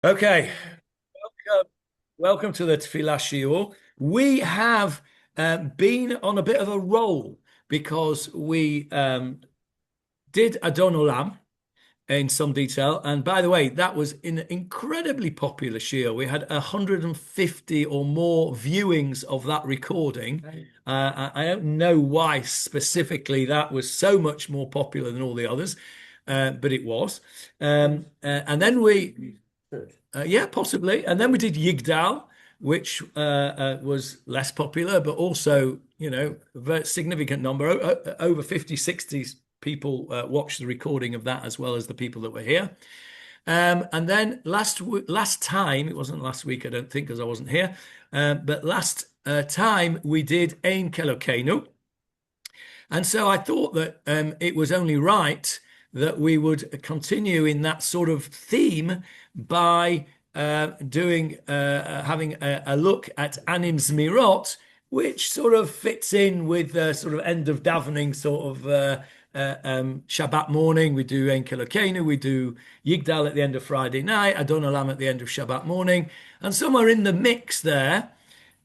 Okay, welcome to the Tefilah Shiur. We have been on a bit of a roll because we did Adon Olam in some detail. And by the way, that was an incredibly popular shiur. We had 150 or more viewings of that recording. I don't know why specifically that was so much more popular than all the others, but it was. And then yeah, possibly. And then we did Yigdal, which was less popular, but also, a very significant number. Over 50, 60 people watched the recording of that as well as the people that were here. And then last time, it wasn't last week, I don't think, because I wasn't here, but last time we did Ein Kelokenu. And so I thought that it was only right that we would continue in that sort of theme by having a look at Anim Zemirot, which sort of fits in with the sort of end of davening sort of Shabbat morning. We do Ein Kelokenu, we do Yigdal at the end of Friday night, Adon Olam at the end of Shabbat morning, and somewhere in the mix there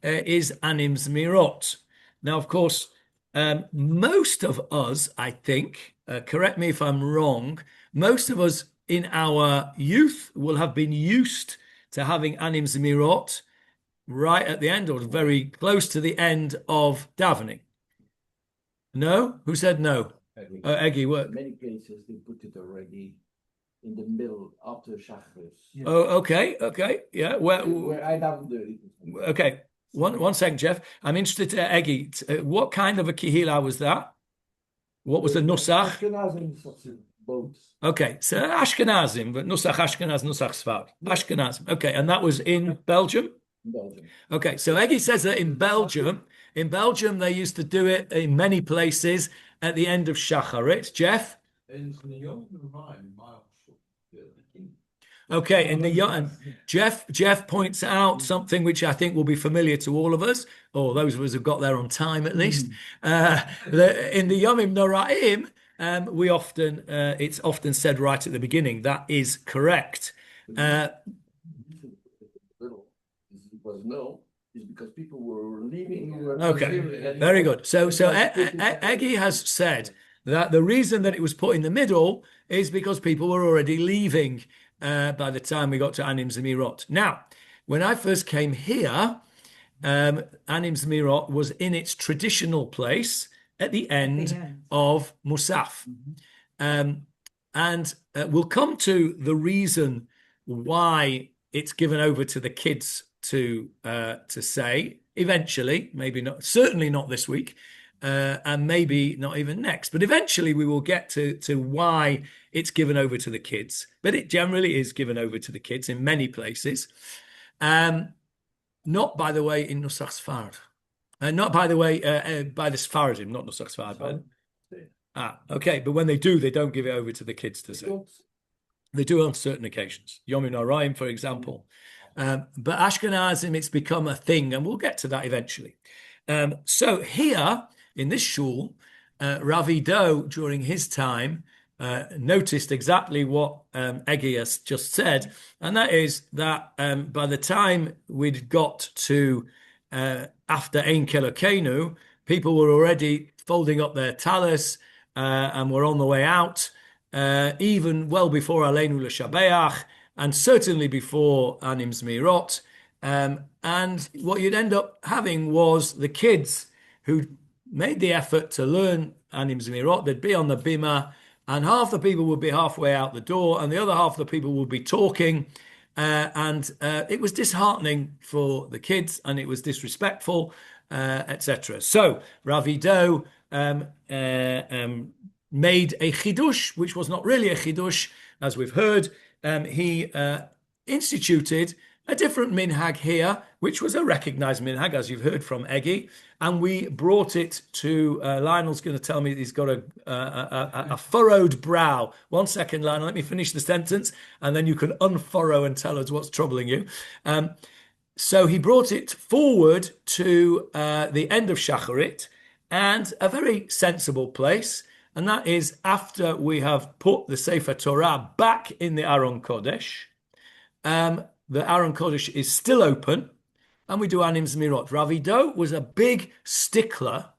is Anim Zemirot. Now, of course, most of us, I think, correct me if I'm wrong, most of us in our youth will have been used to having Anim Zemirot right at the end or very close to the end of davening. No? Who said no? Eggy, what? In many places they put it already in the middle after Shacharis. Yeah. Oh, okay, yeah. Where I davened okay. One second, Jeff. I'm interested, Eggy. What kind of a kihila was that? What was the nusach? Ashkenazim both. Okay, so Ashkenazim, but nusach Ashkenaz, nusach Sfard. Ashkenazim. Okay, and that was in Belgium? Belgium. Okay, so Eggy says that in Belgium they used to do it in many places at the end of Shacharit. Jeff? Okay, in the and Jeff points out something which I think will be familiar to all of us, or those of us who've got there on time at least. In the Yomim Noraim, it's often said right at the beginning. That is correct. Is because people were leaving. Okay, very good. So Eggy has said that the reason that it was put in the middle is because people were already leaving by the time we got to Anim Zemirot. Now, when I first came here, Anim Zemirot was in its traditional place at the end of Musaf. And we'll come to the reason why it's given over to the kids to say eventually, maybe not, certainly not this week, and maybe not even next. But eventually we will get to why it's given over to the kids. But it generally is given over to the kids in many places. Not, by the way, in Nusach Sfard. Not, by the way, by the Sfaradim, not Nusach Sfard. Okay. But when they do, they don't give it over to the kids to say. They do on certain occasions. Yom Noraim, for example. But Ashkenazim, it's become a thing, and we'll get to that eventually. So here, in this shul, Rav Do, during his time, noticed exactly what Eggy has just said, and that is that by the time we'd got to after Ein Kelokenu, people were already folding up their talis and were on the way out, even well before Aleinu L'Shabeach, and certainly before Anim Zemirot. And what you'd end up having was the kids who made the effort to learn Anim Zemirot. They'd be on the bima, and half the people would be halfway out the door, and the other half of the people would be talking. And it was disheartening for the kids, and it was disrespectful, etc. So Rav Do made a chidush, which was not really a chidush, as we've heard. He instituted a different minhag here, which was a recognized minhag, as you've heard from Eggy, and we brought it to Lionel's going to tell me he's got a furrowed brow. 1 second, Lionel, let me finish the sentence, and then you can unfurrow and tell us what's troubling you. So he brought it forward to the end of Shacharit, and a very sensible place, and that is after we have put the Sefer Torah back in the Aron Kodesh. the Aron Kodesh is still open, and we do Anim Zemirot. Rav Ido was a big stickler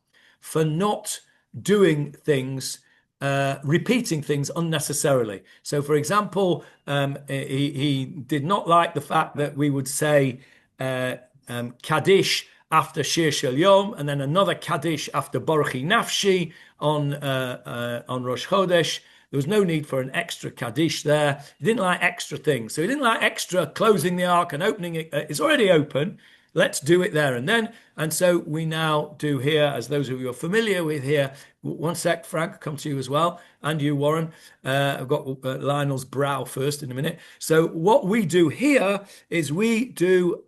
for not doing things, repeating things unnecessarily. So, for example, he did not like the fact that we would say Kaddish after Shir Shel Yom, and then another Kaddish after Baruchi Nafshi on Rosh Chodesh. There was no need for an extra Kaddish there. He didn't like extra things. So he didn't like extra closing the ark and opening it. It's already open. Let's do it there and then. And so we now do here, as those of you are familiar with here. One sec, Frank, come to you as well. And you, Warren. I've got Lionel's brow first in a minute. So what we do here is we do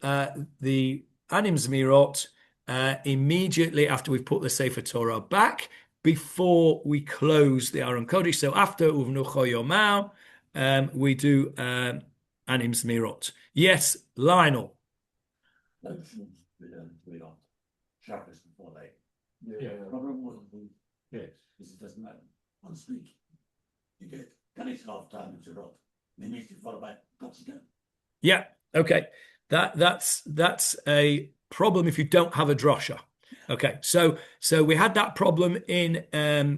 the Anim Zemirot immediately after we've put the Sefer Torah back, before we close the Aron Kodesh. So after Uvnucho Yomau, we do Anim Zemirot. Yes, Lionel. Shabbos before they. Yeah. Problem with yes, is it doesn't matter. Once a week, you get Kaddish half time in Zemirot. Then you can follow by again. Yeah, okay. That's a problem if you don't have a drosha. Okay, so we had that problem in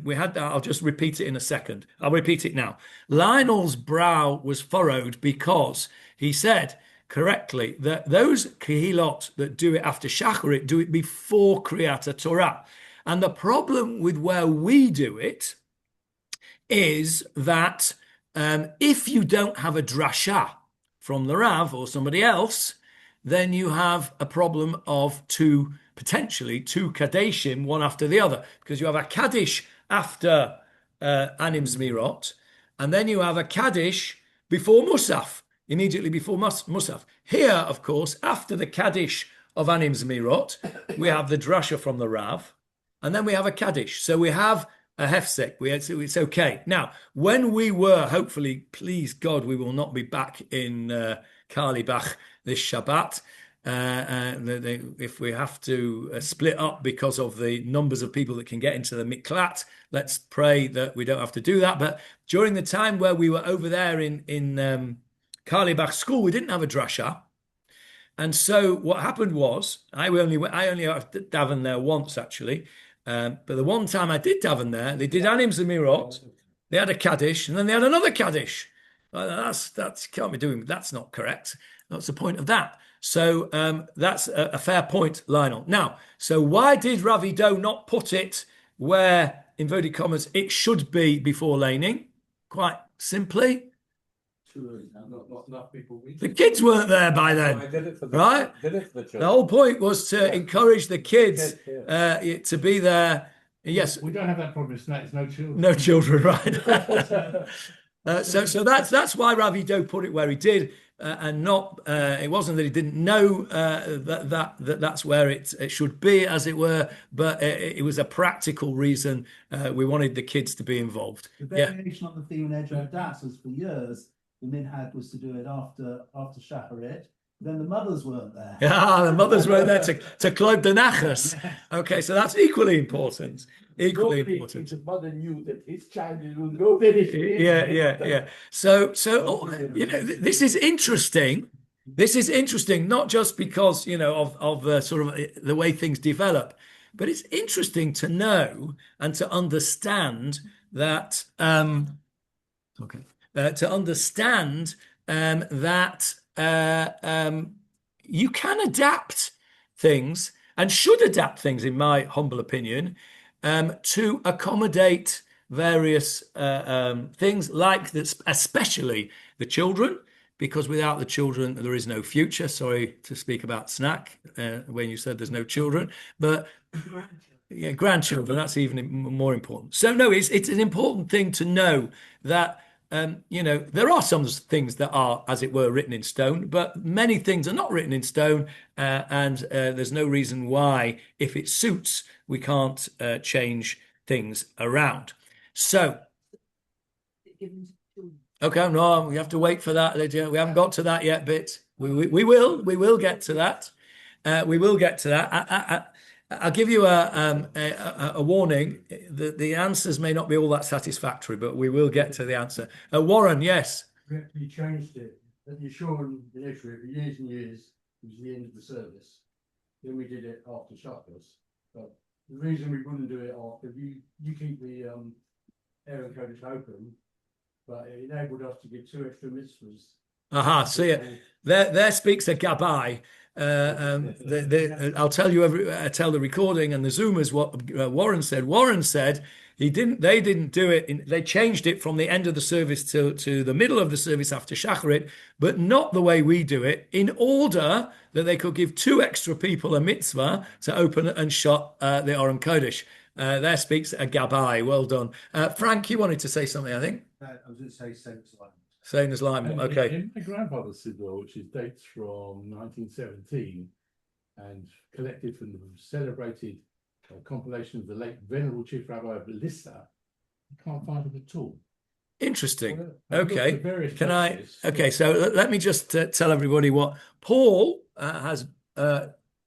we had that. I'll just repeat it in a second. I'll repeat it now. Lionel's brow was furrowed because he said correctly that those kehilot that do it after shacharit do it before kriyat Torah, and the problem with where we do it is that if you don't have a drasha from the Rav or somebody else, then you have a problem of potentially two Kadeshim, one after the other, because you have a Kaddish after Anim Zemirot, and then you have a Kaddish before Musaf, immediately before Musaf. Here, of course, after the Kaddish of Anim Zemirot, we have the Drasha from the Rav, and then we have a Kaddish. So we have a hefsek. It's okay. Now, when we were, hopefully, please God, we will not be back in Carlebach this Shabbat. If we have to split up because of the numbers of people that can get into the miklat, let's pray that we don't have to do that. But during the time where we were over there in Carlebach school, we didn't have a drasha. And so what happened was, I only have to daven there once, actually. But the one time I did daven there, they did Anim Zemirot, they had a Kaddish, and then they had another Kaddish. That's can't be doing. That's not correct. That's the point of that. So that's a fair point, Lionel. Now, so why did Rav Ido not put it where, inverted commas, it should be before laning? Quite simply, Not enough people. the kids weren't there by then, right? The whole point was to encourage the kids to be there. Yes, we don't have that problem. It's no children. no children, right? So that's why Rav Ido put it where he did. And not it wasn't that he didn't know that's where it should be, as it were, but it was a practical reason. We wanted the kids to be involved. The variation on the theme in Edge Das was for years. The minhag was to do it after Shacharit. Then the mothers weren't there. Yeah, the mothers weren't there to clothe the nachas. Okay, so that's equally important. Equally important. The mother knew that his child will go there. Yeah. So this is interesting. This is interesting, not just because of sort of the way things develop, but it's interesting to know and to understand that. To understand that you can adapt things and should adapt things, in my humble opinion, to accommodate various things like this, especially the children, because without the children, there is no future. Sorry to speak about snack when you said there's no children, but yeah, grandchildren, that's even more important. So no, it's an important thing to know that there are some things that are, as it were, written in stone, but many things are not written in stone, and there's no reason why, if it suits, we can't change things around. So, okay, no, we have to wait for that, Lydia. We haven't got to that yet, bit. We will get to that. We will get to that. I'll give you a warning. The answers may not be all that satisfactory, but we will get to the answer. Warren, yes. You changed it. at the Shiur in Israel for years and years, it was the end of the service. Then we did it after Shabbos. But the reason we wouldn't do it after, you keep the Aaron Kodesh open, but it enabled us to give 2 extra mitzvahs. Aha, see it. There speaks a Gabbai. I'll tell you tell the recording and the Zoomers what Warren said. Warren said they didn't do it. They changed it from the end of the service to the middle of the service after Shacharit, but not the way we do it, in order that they could give 2 extra people a mitzvah to open and shut the Aron Kodesh. There speaks a Gabbai. Well done. Frank, you wanted to say something, I think? I was going to say same as like. Same as Lyman. And Okay. in my grandfather's Siddur, which is dates from 1917 and collected from the celebrated compilation of the late Venerable Chief Rabbi of Lissa, I can't find it at all. Interesting. I've looked Okay. at various Can I? places. Okay. So let me just tell everybody what Paul has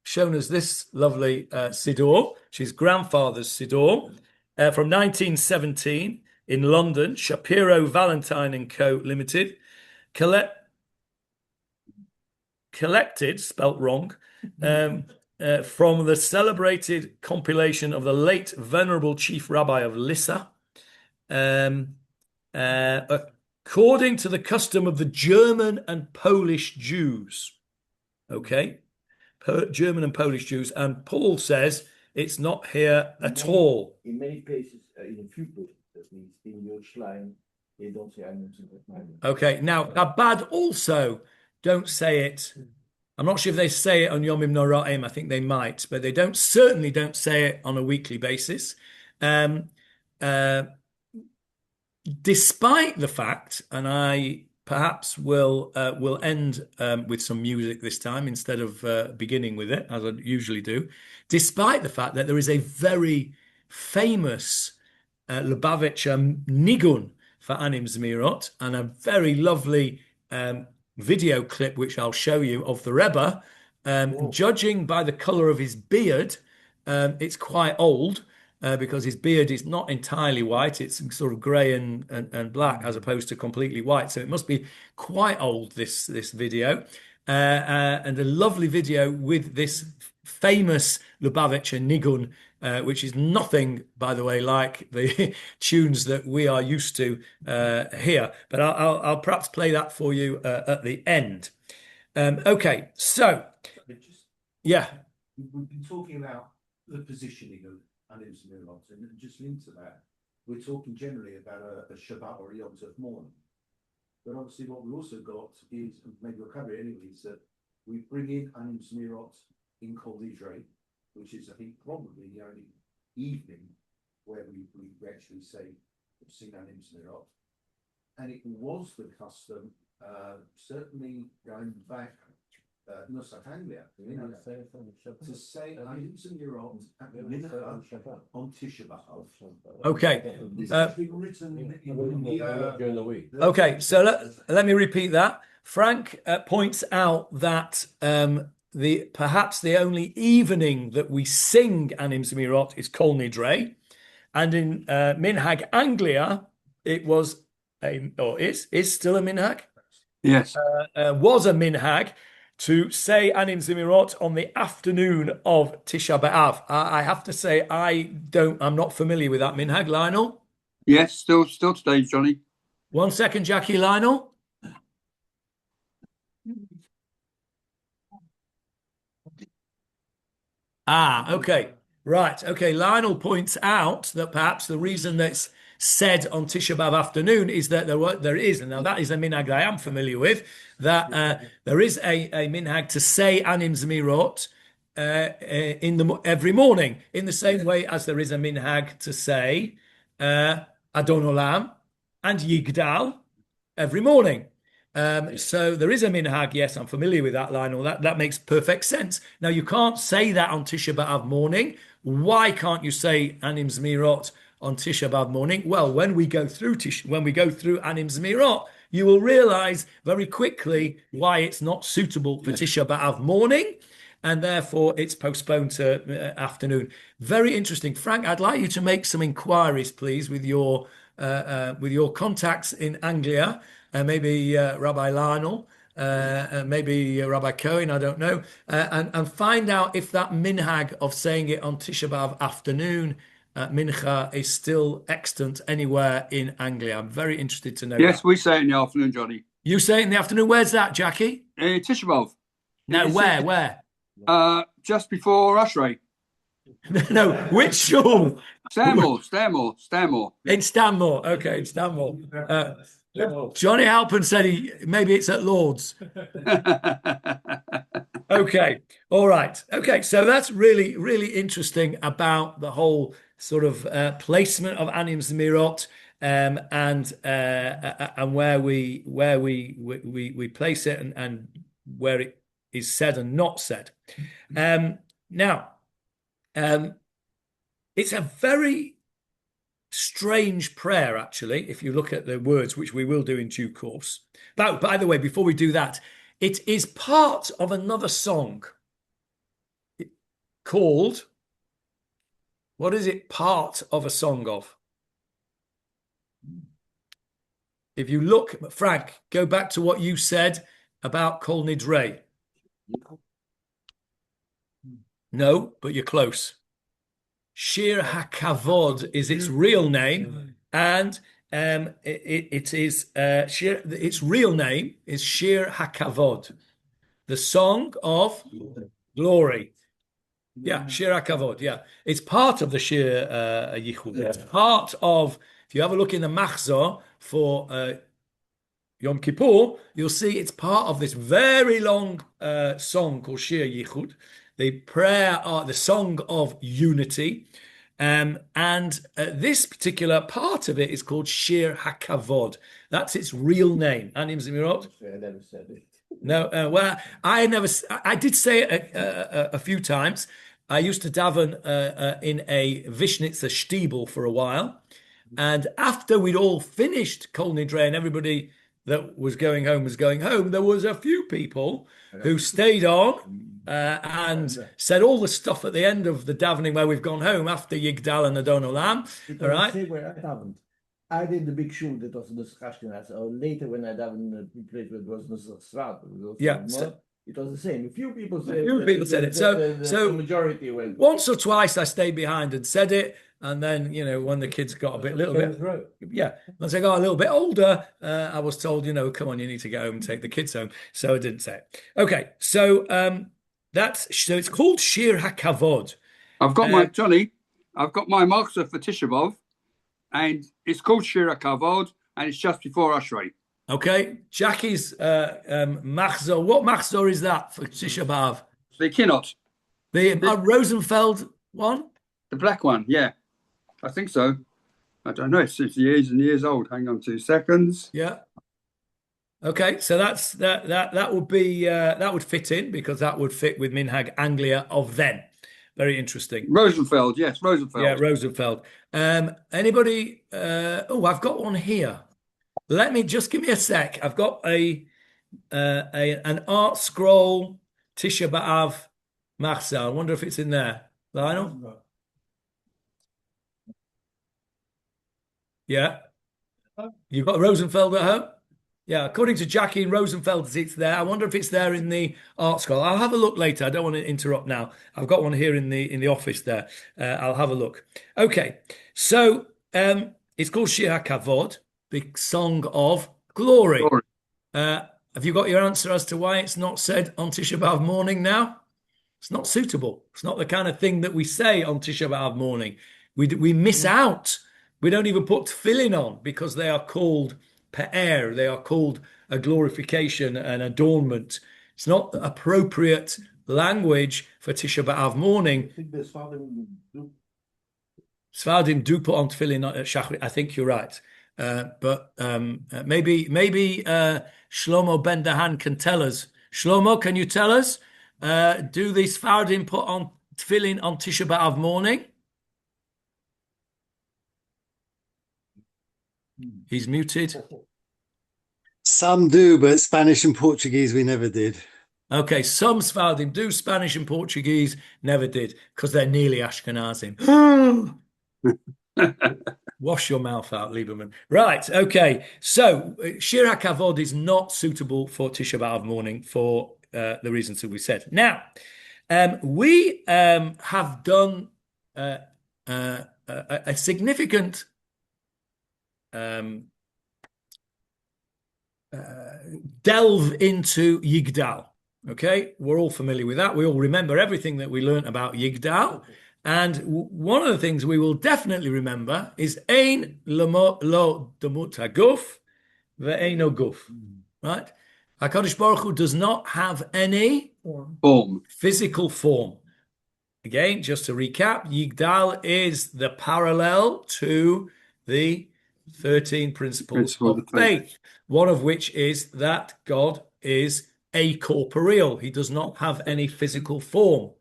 shown us this lovely Siddur. She's grandfather's Siddur from 1917 in London, Shapiro, Valentine and Co. Limited. Collected, spelt wrong, from the celebrated compilation of the late Venerable Chief Rabbi of Lissa. According to the custom of the German and Polish Jews. Okay? German and Polish Jews. And Paul says it's not here at all. In many places, in a few places, at least, in your Schlein, they don't say Anim Zemirot. Okay, now Chabad also don't say it. I'm not sure if they say it on Yomim Noraim. I think they might, but they certainly don't say it on a weekly basis. Despite the fact, and I perhaps will end with some music this time instead of beginning with it, as I usually do, despite the fact that there is a very famous Lubavitcher Nigun for Anim Zemirot and a very lovely video clip which I'll show you of the Rebbe. Judging by the color of his beard, it's quite old because his beard is not entirely white. It's sort of grey and black as opposed to completely white. So it must be quite old, this video. And a lovely video with this famous Lubavitcher Nigun, which is nothing, by the way, like the tunes that we are used to here. But I'll perhaps play that for you at the end. Okay, so yeah, We've been talking about the positioning of Anim Zemirot, and just linked to that, we're talking generally about a Shabbat or a Yom Tov morning. But obviously, what we also got is, maybe we'll cover it anyway, is that we bring in Anim Zemirot in Kol Nidre, which is, I think, probably the only evening where we actually say sing Anim Zemirot. And it was the custom, certainly going back Nusach Anglia, to say Anim Zemirot at the Mincha on Tisha B'Av. okay. This has been written During the week. Okay, so let me repeat that. Frank points out that perhaps the only evening that we sing Anim Zemirot is Kol Nidre, and in Minhag Anglia it was is still a Minhag. Yes. Was a Minhag to say Anim Zemirot on the afternoon of Tisha B'Av. I have to say I'm not familiar with that Minhag. Lionel? Yes, still today, Johnny. 1 second, Jackie. Lionel? Okay. Right. Okay. Lionel points out that perhaps the reason that's said on Tisha B'Av afternoon is that there is, and now that is a minhag I am familiar with, that there is a minhag to say Anim Zemirot every morning, in the same way as there is a minhag to say Adon Olam and Yigdal every morning. So there is a minhag. Yes, I'm familiar with that, Lionel. That makes perfect sense. Now you can't say that on Tisha B'Av morning. Why can't you say Anim Zemirot on Tisha B'Av morning? Well, when we go through Anim Zemirot, you will realize very quickly why it's not suitable for Tisha B'Av morning, and therefore it's postponed to afternoon. Very interesting, Frank. I'd like you to make some inquiries, please, with your contacts in Anglia. Maybe Rabbi Lionel, maybe Rabbi Cohen, I don't know, and find out if that minhag of saying it on Tisha B'Av afternoon at Mincha is still extant anywhere in Anglia. I'm very interested to know Yes, that. we say it in the afternoon, Johnny. You say it in the afternoon. Where's that, Jackie? Tisha B'Av. No, It's- where? Just before Ushrei. No, which shul? Stanmore. In Stanmore. Okay, in Stanmore. Johnny Halpin said maybe it's at Lord's. Okay, all right. Okay, so that's really, really interesting about the whole sort of placement of Anim Zemirot, and where we place it, and where it is said and not said. Now, it's a very strange prayer, actually, if you look at the words, which we will do in due course. By the way, before we do that, it is part of another song called, what is it part of a song of? If you look, Frank, go back to what you said about Kol Nidrei. No, but you're close. Shir HaKavod is its real name, and it is its real name is Shir HaKavod, the song of glory. Yeah, Shir HaKavod. Yeah, it's part of the Shir Yichud. It's part of. If you have a look in the Machzor for Yom Kippur, you'll see it's part of this very long song called Shir Yichud, the prayer, the song of unity. And this particular part of it is called Shir HaKavod. That's its real name. Anim Zemirot? I never said it. No, well, I did say it a few times. I used to daven in a Vishnitzer Stiebel for a while. And after we'd all finished Kol Nidrei and everybody that was going home, there was a few people who stayed on and said all the stuff at the end of the davening where we've gone home after Yigdal and Adon Olam. All right. Where I davened. I did the big shul that was the Ashkenaz. Or later when I davened in the place where it was the Svat. Yeah. It was the same. A few people said it. So the majority went. Once or twice I stayed behind and said it. And then, when the kids got a little bit, once I got a little bit older, I was told, come on, you need to go home and take the kids home. So I didn't say it. Okay, so so it's called Shir HaKavod. I've got my Machzor for Tisha B'Av, and it's called Shir HaKavod, and it's just before Ushrei. Okay, Jackie's Machzor. What Machzor is that for Tisha B'Av? The Kinnot. The Rosenfeld one? The black one, yeah. I think so. I don't know. It's years and years old. Hang on 2 seconds. Yeah. Okay, so that would be that would fit in because that would fit with Minhag Anglia of then. Very interesting. Rosenfeld, yes, Rosenfeld. Yeah, Rosenfeld. Anybody? I've got one here. Let me just give me a sec. I've got an art scroll Tisha B'Av Machzor. I wonder if it's in there. Lionel? Yeah. You've got Rosenfeld at home? Yeah, according to Jackie and Rosenfeld, it's there. I wonder if it's there in the art scroll. I'll have a look later. I don't want to interrupt now. I've got one here in the office there. I'll have a look. Okay, so it's called Shir HaKavod, the song of glory. Have you got your answer as to why it's not said on Tisha B'Av morning now? It's not suitable. It's not the kind of thing that we say on Tisha B'Av morning. We miss out. We don't even put tefillin on because they are called pe'er. They are called a glorification and adornment. It's not the appropriate language for Tisha B'Av morning. I think the Sfardim do put on tefillin at Shachrit. I think you're right. But maybe Shlomo Ben Dahan can tell us. Shlomo, can you tell us? Do the Sfardim put on tefillin on Tisha B'Av morning? He's muted. Some do, but Spanish and Portuguese we never did. Okay, some Sfardim do. Spanish and Portuguese never did because they're nearly Ashkenazim. Wash your mouth out, Lieberman. Right, okay. So, Shir HaKavod is not suitable for Tisha B'Av morning for the reasons that we said. Now, we have done a significant delve into Yigdal. Okay, we're all familiar with that. We all remember everything that we learned about Yigdal. And one of the things we will definitely remember is Ein lo demut haguf ve'eino guf. Right? HaKadosh Baruch Hu does not have any Form. physical form. Again, just to recap, Yigdal is the parallel to the 13 principles Principle of of faith. faith, one of which is that God is acorporeal. He does not have any physical form.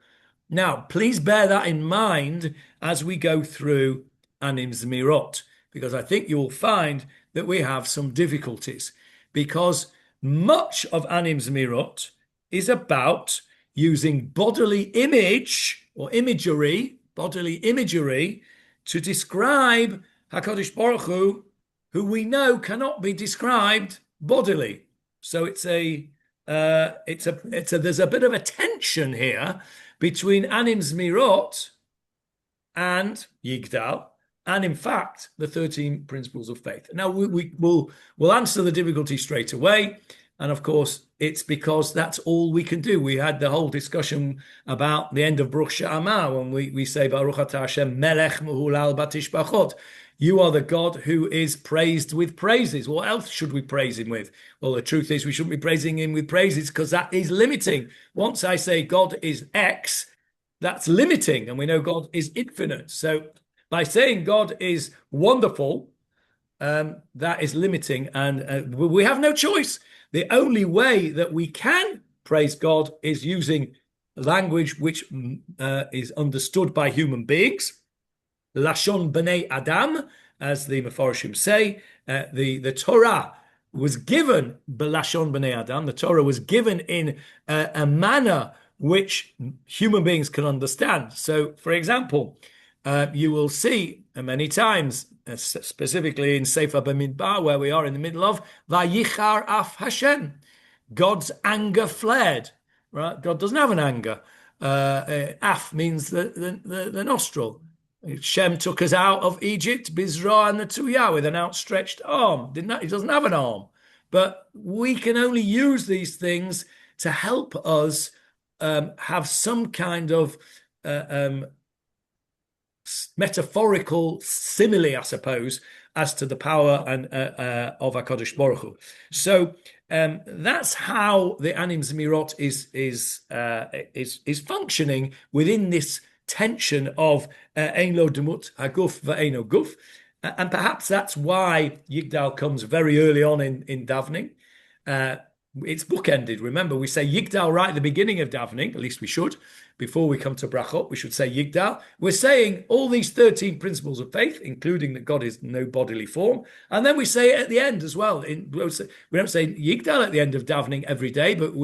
Now, please bear that in mind as we go through Anim Zemirot, because I think you will find that we have some difficulties, because much of Anim Zemirot is about using bodily image or imagery, bodily imagery, to describe HaKadosh Baruch Hu, who we know cannot be described bodily. So there's a bit of a tension here between Anim Zemirot and Yigdal, and in fact, the 13 principles of faith. Now, we'll answer the difficulty straight away. And of course, it's because that's all we can do. We had the whole discussion about the end of Baruch She'amar when we say, Baruch Atah Hashem Melech Mehulal Batishbachot. You are the God who is praised with praises. What else should we praise him with? Well, the truth is we shouldn't be praising him with praises because that is limiting. Once I say God is X, that's limiting. And we know God is infinite. So by saying God is wonderful, that is limiting. And we have no choice. The only way that we can praise God is using language which is understood by human beings. Lashon b'nei Adam, as the Mefarshim say, the Torah was given b'lashon b'nei Adam. The Torah was given in a manner which human beings can understand. So, for example, you will see many times, specifically in Sefer Bamidbar, where we are in the middle of Vayichar af Hashem, God's anger flared. Right? God doesn't have an anger. Af means the nostril. Shem took us out of Egypt, Bizra and the Tuyah, with an outstretched arm. He doesn't have an arm. But we can only use these things to help us have some kind of metaphorical simile, I suppose, as to the power and of HaKadosh Baruch Hu. So that's how the Anim Zemirot is functioning within this tension of Ein lo demut haguf ve'eino guf. And perhaps that's why Yigdal comes very early on in davening. It's bookended. Remember, we say Yigdal right at the beginning of davening, at least we should. Before we come to brachot, we should say Yigdal. We're saying all these 13 principles of faith, including that God is no bodily form. And then we say it at the end as well. We don't say Yigdal at the end of davening every day, but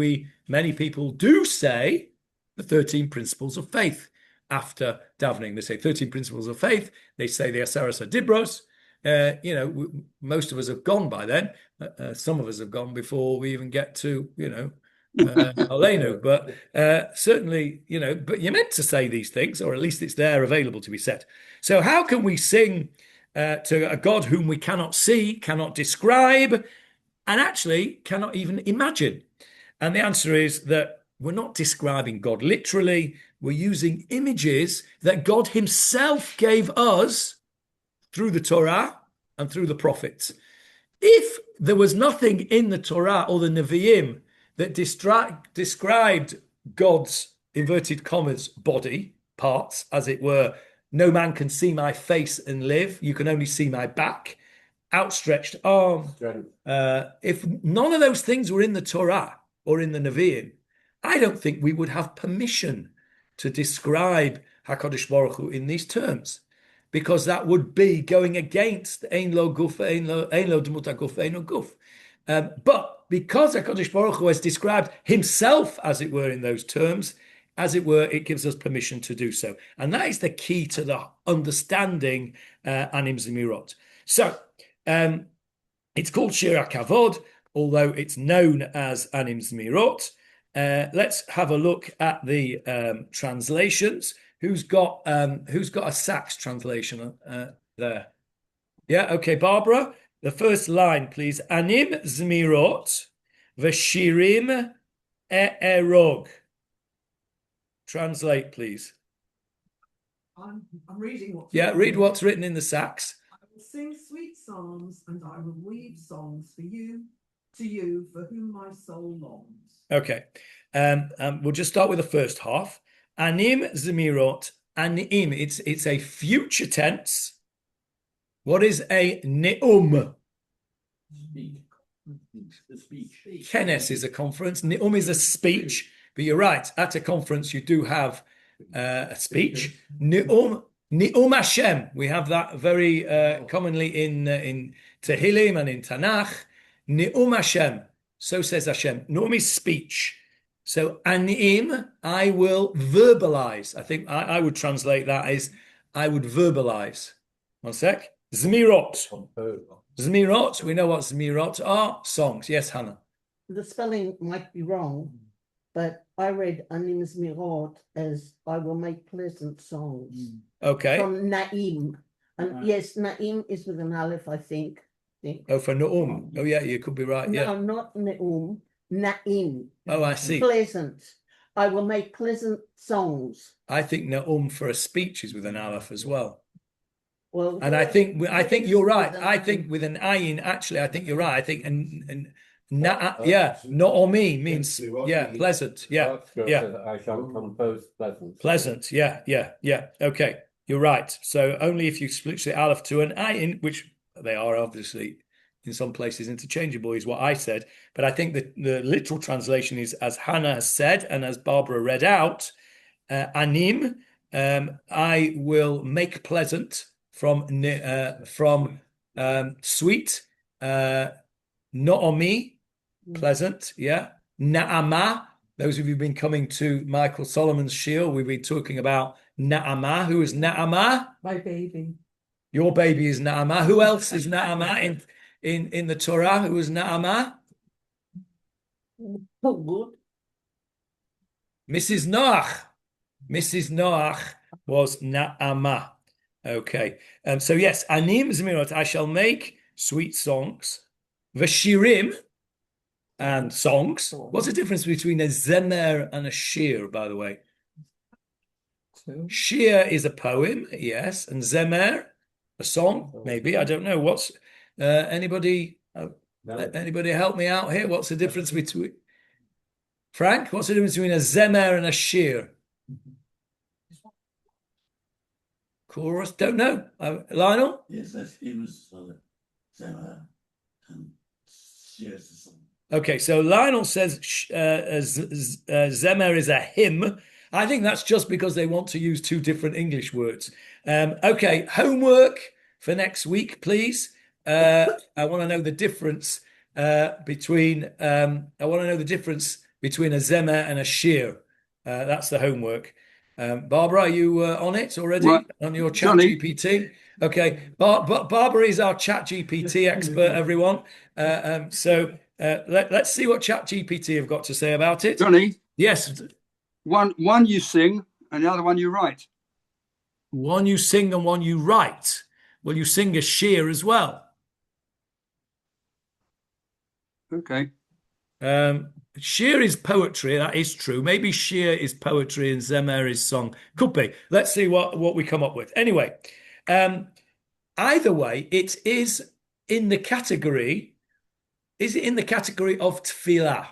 many people do say the 13 principles of faith after davening. They say 13 principles of faith. They say the Aseres HaDibros. Most of us have gone by then. Some of us have gone before we even get to, Aleinu. But certainly, but you're meant to say these things, or at least it's there available to be said. So how can we sing to a God whom we cannot see, cannot describe, and actually cannot even imagine? And the answer is that we're not describing God literally. We're using images that God himself gave us through the Torah and through the prophets. If there was nothing in the Torah or the Nevi'im that described God's, inverted commas, body parts, as it were, no man can see my face and live, you can only see my back, outstretched arm. If none of those things were in the Torah or in the Nevi'im, I don't think we would have permission to describe HaKadosh Baruch Hu in these terms, because that would be going against Ein lo guf, Ein lo demut haguf, Eino guf. But because HaKadosh Baruch Hu has described himself, as it were, in those terms, as it were, it gives us permission to do so. And that is the key to the understanding Anim Zemirot. So it's called Shir HaKavod, although it's known as Anim Zemirot. Let's have a look at the translations. Who's got a Sachs translation there? Yeah, okay, Barbara. The first line, please. Anim Zemirot v'shirim e'erog. Translate, please. I'm reading what's Yeah, written. read what's written in the Sachs. I will sing sweet songs, and I will weave songs for you, to you, for whom my soul longs. Okay. We'll just start with the first half. Anim Zemirot. Anim, it's a future tense. What is a ne'um? The speech. Kenes is a conference. Ne'um is a speech. But you're right. At a conference, you do have a speech. Ne'um Hashem. We have that very commonly in Tehillim and in Tanakh. Ne'um Hashem. So says Hashem. Ne'um is speech. So Anim, I will verbalize. I think I would translate that as I would verbalize. One sec. Zemirot. Zemirot. We know what Zemirot are. Songs. Yes, Hannah. The spelling might be wrong, but I read Anim Zemirot as I will make pleasant songs Okay. from Naim. And yes, Naim is with an Aleph, I think. Oh, for Ne'um. Oh, yeah, you could be right. Yeah. No, not Ne'um, Naim. Oh, I see. Pleasant. I will make pleasant songs. I think Ne'um for a speech is with an Aleph as well. Well, And I think you're right. I think with an ayin, actually, I think you're right. I think Naomi means pleasant. Yeah, I shall compose pleasant. pleasant. Yeah. Okay, you're right. So only if you switch the aleph to an ayin, which they are obviously in some places interchangeable, is what I said. But I think that the literal translation is as Hannah has said and as Barbara read out. Anim, I will make pleasant. From sweet, Naomi, pleasant, yeah. Naamah, those of you who've been coming to Michael Solomon's Shiur, we've been talking about Naamah. Who is Naamah? My baby. Your baby is Naamah. Who else is Naamah in the Torah? Who is Naamah? Mrs. Noach. Mrs. Noach was Naamah. Okay, so yes, Anim Zemirot, I shall make sweet songs, Veshirim, and songs. What's the difference between a Zemer and a Shiur, by the way? Shiur is a poem, yes, and Zemer, a song, maybe. I don't know. What's anybody help me out here? What's the difference between Frank? What's the difference between a Zemer and a Shiur? Chorus, don't know. Lionel? Yes, that's hymns, Zemer and Shiur's the song. Okay, so Lionel says Zemer is a hymn. I think that's just because they want to use two different English words. Okay, homework for next week, please. I want to know the difference between a Zemer and a Shiur. That's the homework. Barbara, are you on it already? Right. On your chat Johnny. GPT? Okay, Barbara is our chat GPT expert, everyone. So let's see what chat GPT have got to say about it. Johnny, Yes, one you sing and the other one you write. one you sing and one you write. Well, you sing a Shiur as well. Okay. Shiur is poetry, that is true. Maybe Shiur is poetry and Zemer is song. Could be. Let's see what we come up with. Anyway, either way, it is in the category. Is it in the category of Tefilah?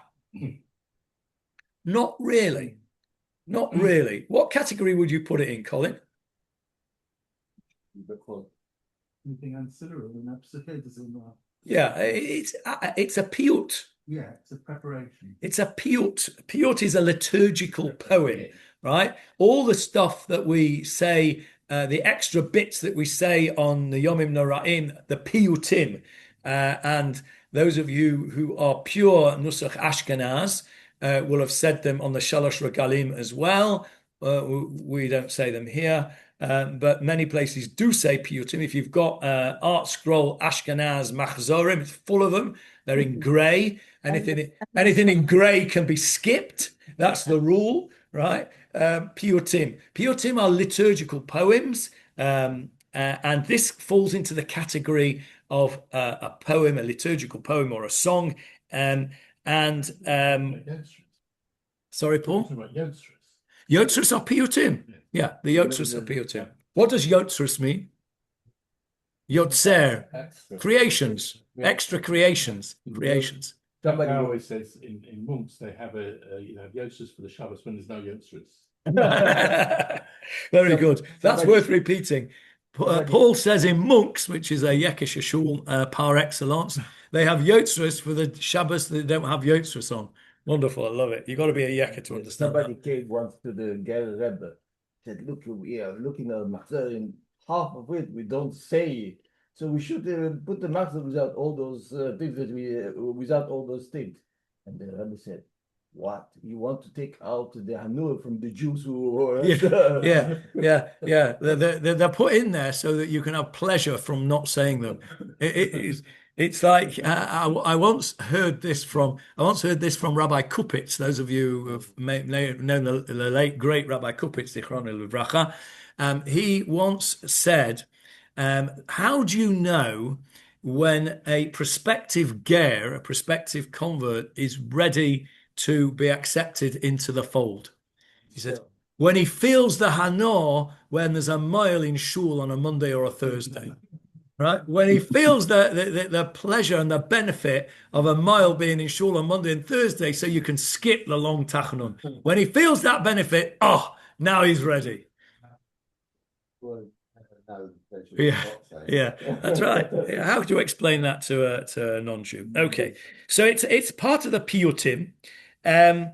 Not really. Not really. What category would you put it in, Colin? Anything ancillary and absurd is in there. Yeah, it's a piyut. Yeah, it's a preparation. It's a piyut. Piyut is a liturgical poem, right? All the stuff that we say, the extra bits that we say on the Yomim Noraim, the piyutim, and those of you who are pure Nusach Ashkenaz will have said them on the Shalosh Regalim as well. We don't say them here. but many places do say piyutim. If you've got Art Scroll Ashkenaz Machzorim, it's full of them. They're in grey. Anything in grey can be skipped. That's the rule, right? Piyutim. Piyutim are liturgical poems, and this falls into the category of a poem, a liturgical poem, or a song. Sorry, Paul? Yotzros are piyutim. Yeah, the yotzros are piyutim. What does yotzros mean? Yotzer, creations, extra creations. Somebody always says in monks they have you have yotzros for the Shabbos when there's no yotzros. Very good. That's worth repeating. Paul says in monks, which is a Yekish shul par excellence, they have yotzros for the Shabbos that they don't have yotzros on. Wonderful, I love it. You've got to be a Yekka to understand Somebody that. came once to the Ger Rebbe, said, look, we are looking at Machzor, and half of it we don't say. So we should put the Machzor without all those things without all those things. And the Rebbe said, what? You want to take out the Hanur from the Jews who Yeah. They're put in there so that you can have pleasure from not saying them. It's like I once heard this from Rabbi Kupitz. Those of you who have known the late great Rabbi Kupitz, Zichrono Livracha, he once said, "How do you know when a prospective ger, a prospective convert, is ready to be accepted into the fold?" He said, "When he feels the hanor when there's a mile in shul on a Monday or a Thursday." Right? When he feels the pleasure and the benefit of a mile being in shul on Monday and Thursday, so you can skip the long tachanun. When he feels that benefit, now he's ready. Yeah, that's right. How could you explain that to a non-Jew? Okay, so it's part of the piyutim, and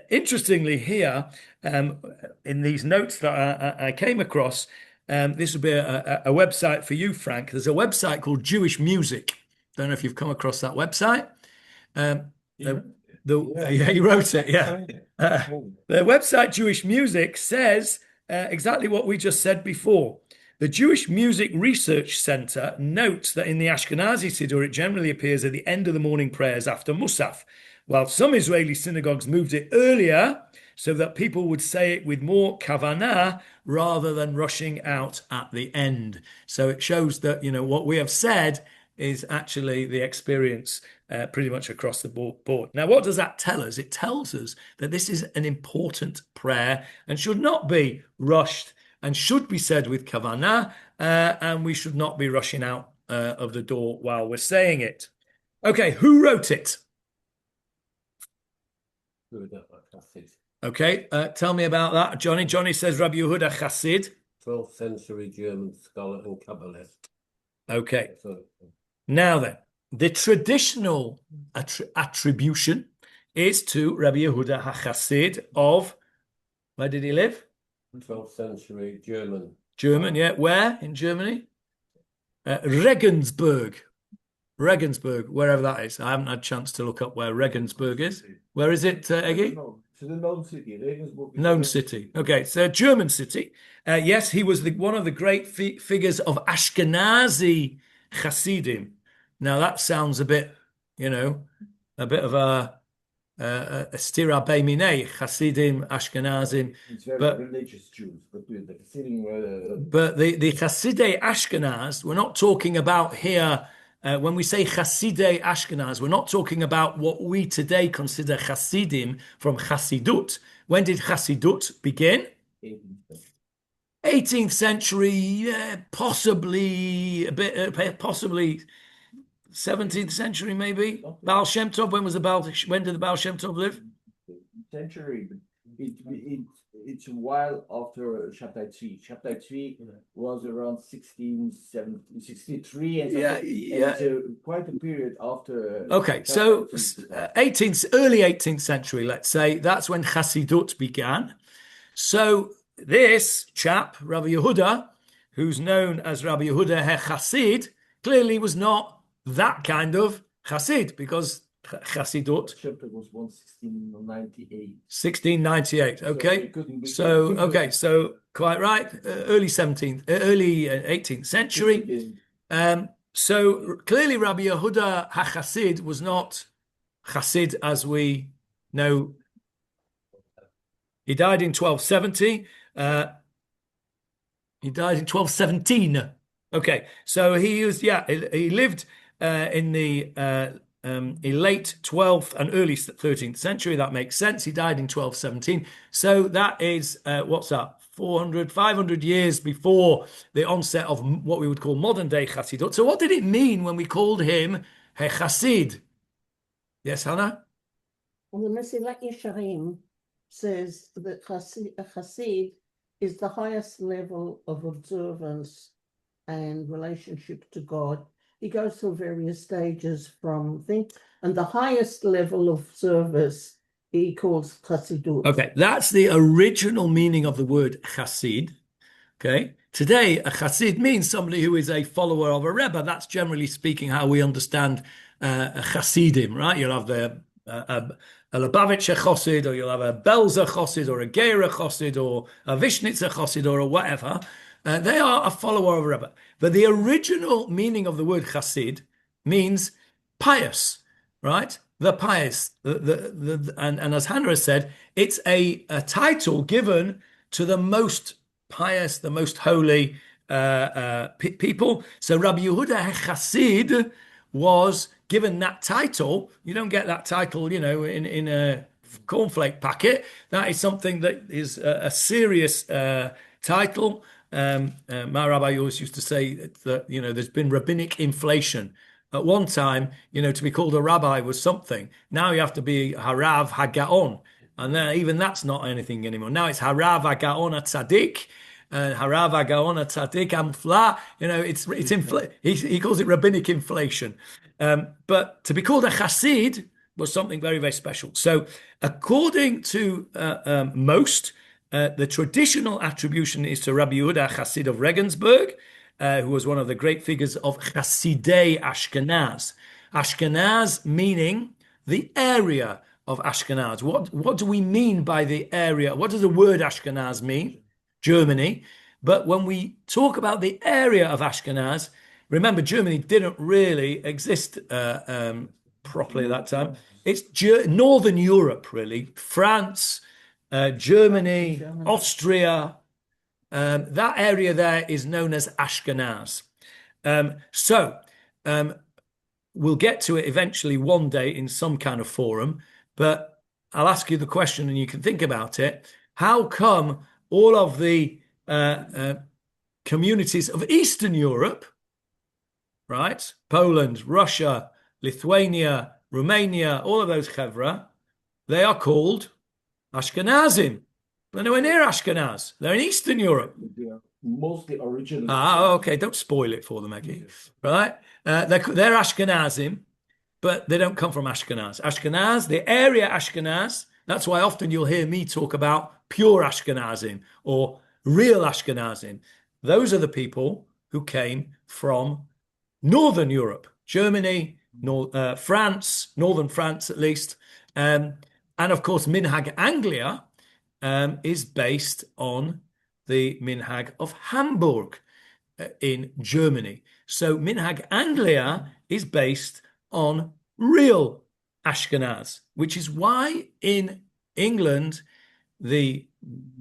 interestingly here, in these notes that I came across. This would be a website for you, Frank. There's a website called Jewish Music. Don't know if you've come across that website. You wrote it. Yeah. The website Jewish Music says exactly what we just said before. The Jewish Music Research Center notes that in the Ashkenazi Siddur, it generally appears at the end of the morning prayers after Musaf, while some Israeli synagogues moved it earlier so that people would say it with more kavanah rather than rushing out at the end. So it shows that, what we have said is actually the experience pretty much across the board. Now, what does that tell us? It tells us that this is an important prayer and should not be rushed and should be said with kavanah, and we should not be rushing out of the door while we're saying it. Okay, who wrote it? Okay, tell me about that, Johnny. Johnny says Rabbi Yehuda Chasid. 12th century German scholar and Kabbalist. Okay. Now then, the traditional attribution is to Rabbi Yehuda HaChasid of, where did he live? 12th century German. German, yeah. Where in Germany? Regensburg, wherever that is. I haven't had a chance to look up where Regensburg is. Where is it, Eggy? It's a known city. Regensburg. Known city. Okay, it's a German city. Yes, he was one of the great figures of Ashkenazi Chasidim. Now that sounds a bit, a bit of a stira beiminei, Chasidim, Ashkenazim. It's very religious Jews, but the Hasidim But the Chasidei Ashkenaz, we're not talking about here. When we say Chasidei Ashkenaz, we're not talking about what we today consider Chasidim from Chasidut. When did Chasidut begin? 18th century, possibly a bit, possibly 17th century, maybe. Baal Shem Tov. When did the Baal Shem Tov live? Century. It's a while after Shabtai Tzvi. Shabtai Tzvi was around 1663, and it's quite a period after. Okay, so early 18th century, let's say, that's when Chasidut began. So this chap, Rabbi Yehuda, who's known as Rabbi Yehuda HaChasid, clearly was not that kind of Chasid, because Chasidut? Chapter was 1698. 1698. Okay. couldn't be- So quite right. Early 18th century. So clearly Rabbi Yehuda HaChasid was not Chasid as we know. He died in 1270. He died in 1217. Okay, so he lived in the late 12th and early 13th century. That makes sense. He died in 1217. So that is, what's that? 500 years before the onset of what we would call modern day Chassidut. So what did it mean when we called him a Chassid? Yes, Hannah? And the Mesilat Yesharim says that a Chasid is the highest level of observance and relationship to God. He goes through various stages from things, and the highest level of service he calls Chasidut. Okay, that's the original meaning of the word Chasid. Okay, today a Chasid means somebody who is a follower of a Rebbe. That's generally speaking how we understand a Chasidim, right? You'll have a Lubavitcher Chosid, or you'll have a Belzer Chosid, or a Gera Chosid, or a Vishnitzer Chosid, or whatever. They are a follower of a Rebbe. But the original meaning of the word Chasid means pious, right? The pious. And as Hannah has said, it's a title given to the most pious, the most holy people. So Rabbi Yehuda Chasid was given that title. You don't get that title, in a cornflake packet. That is something that is a serious title. My rabbi always used to say that, there's been rabbinic inflation. At one time, to be called a rabbi was something. Now you have to be Harav HaGaon. And then even that's not anything anymore. Now it's Harav HaGaon HaTzadik. Harav HaGaon HaTzadik Amfla. He calls it rabbinic inflation. But to be called a Chasid was something very, very special. So according to most, the traditional attribution is to Rabbi Yehuda Chasid of Regensburg, who was one of the great figures of Chasidei Ashkenaz. Ashkenaz meaning the area of Ashkenaz. What do we mean by the area? What does the word Ashkenaz mean? Germany. But when we talk about the area of Ashkenaz, remember Germany didn't really exist properly at that time. It's Northern Europe, really. France, Germany, Austria. That area there is known as Ashkenaz. We'll get to it eventually one day in some kind of forum, but I'll ask you the question and you can think about it. How come all of the communities of Eastern Europe, right? Poland, Russia, Lithuania, Romania, all of those chevra, they are called Ashkenazim. They're nowhere near Ashkenaz. They're in Eastern Europe. They are mostly original. Okay. Don't spoil it for them, Maggie. Right? They're Ashkenazim, but they don't come from Ashkenaz. Ashkenaz, the area Ashkenaz, that's why often you'll hear me talk about pure Ashkenazim or real Ashkenazim. Those are the people who came from Northern Europe, Germany, France, Northern France at least. And of course, Minhag Anglia is based on the Minhag of Hamburg in Germany. So Minhag Anglia is based on real Ashkenaz, which is why in England, the